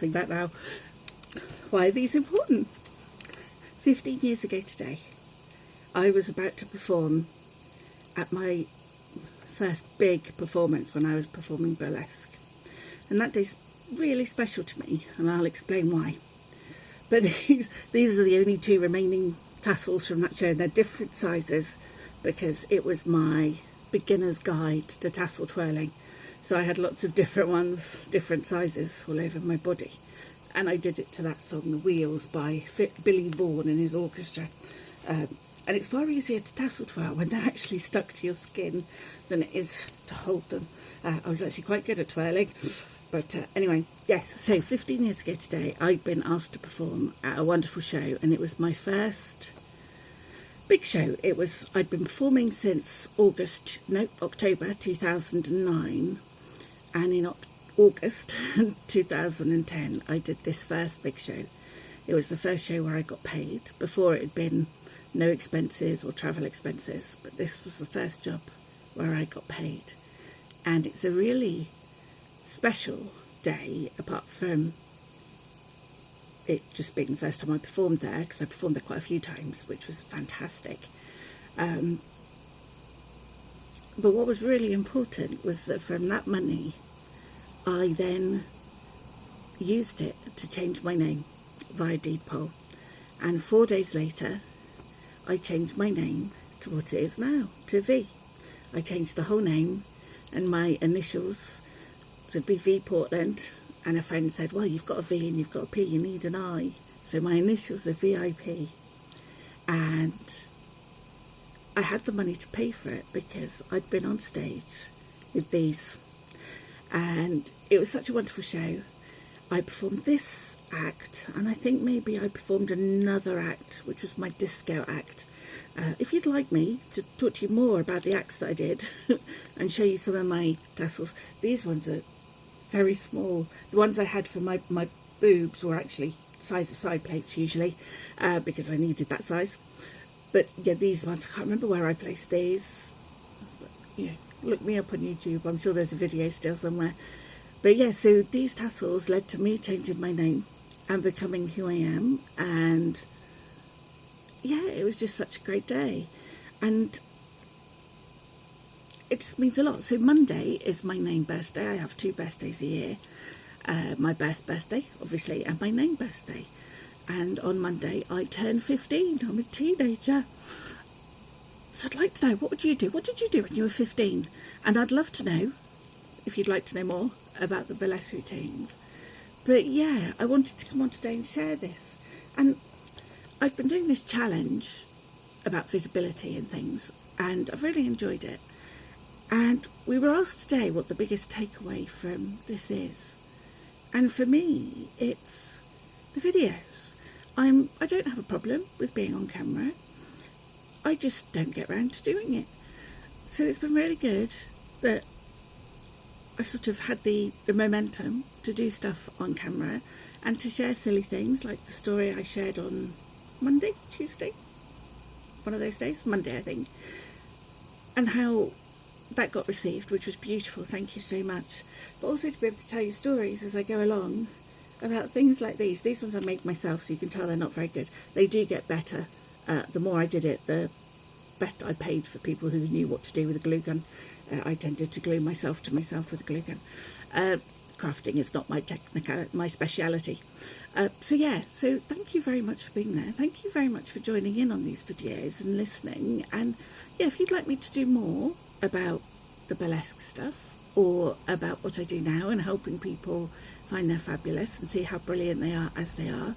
laughing back now. Why are these important? 15 years ago today, I was about to perform at my first big performance when I was performing burlesque. And that day's really special to me, and I'll explain why. But these are the only two remaining tassels from that show, and they're different sizes because it was my beginner's guide to tassel twirling. So I had lots of different ones, different sizes all over my body. And I did it to that song, The Wheels, by Billy Vaughan and his orchestra. And it's far easier to tassel twirl when they're actually stuck to your skin than it is to hold them. I was actually quite good at twirling. But anyway, yes, so 15 years ago today, I'd been asked to perform at a wonderful show, and it was my first big show. I'd been performing since October 2009, and in August 2010, I did this first big show. It was the first show where I got paid. Before, it had been no expenses or travel expenses, but this was the first job where I got paid. And it's a really special day, apart from it just being the first time I performed there, because I performed there quite a few times, which was fantastic. But what was really important was that from that money, I then used it to change my name via deed poll. And 4 days later, I changed my name to what it is now, to V. I changed the whole name, and my initials would be V Portland, and a friend said, well, you've got a V and you've got a P, you need an I. So my initials are VIP. And I had the money to pay for it because I'd been on stage with these. And it was such a wonderful show. I performed this act, and I think maybe I performed another act, which was my disco act. If you'd like me to talk to you more about the acts that I did and show you some of my tassels, these ones are very small. The ones I had for my boobs were actually size of side plates usually, because I needed that size. But yeah, these ones, I can't remember where I placed these. But, yeah, look me up on YouTube. I'm sure there's a video still somewhere. But yeah, so these tassels led to me changing my name and becoming who I am. And yeah, it was just such a great day. And it just means a lot. So Monday is my name birthday. I have 2 birthdays a year. My birthday, obviously, and my name birthday. And on Monday, I turn 15. I'm a teenager. So I'd like to know, what would you do? What did you do when you were 15? And I'd love to know, if you'd like to know more about the burlesque routines. But yeah, I wanted to come on today and share this. And I've been doing this challenge about visibility and things, and I've really enjoyed it. And we were asked today what the biggest takeaway from this is. And for me, it's the videos. I don't have a problem with being on camera. I just don't get round to doing it. So it's been really good that I've sort of had the momentum to do stuff on camera and to share silly things like the story I shared on Monday, Tuesday, one of those days, Monday I think, and how that got received, which was beautiful. Thank you so much. But also to be able to tell you stories as I go along about things like these. These ones I made myself, so you can tell they're not very good. They do get better. The more I did it, the better I paid for people who knew what to do with a glue gun. I tended to glue myself to myself with a glue gun. Crafting is not my speciality. So yeah, so thank you very much for being there. Thank you very much for joining in on these videos and listening. And yeah, if you'd like me to do more about the burlesque stuff or about what I do now and helping people find they're fabulous and see how brilliant they are as they are,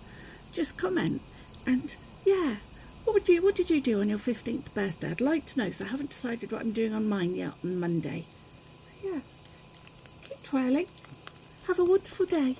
just comment. And yeah, what did you do on your 15th birthday? I'd like to know, so I haven't decided what I'm doing on mine yet on Monday. So yeah, keep twirling. Have a wonderful day.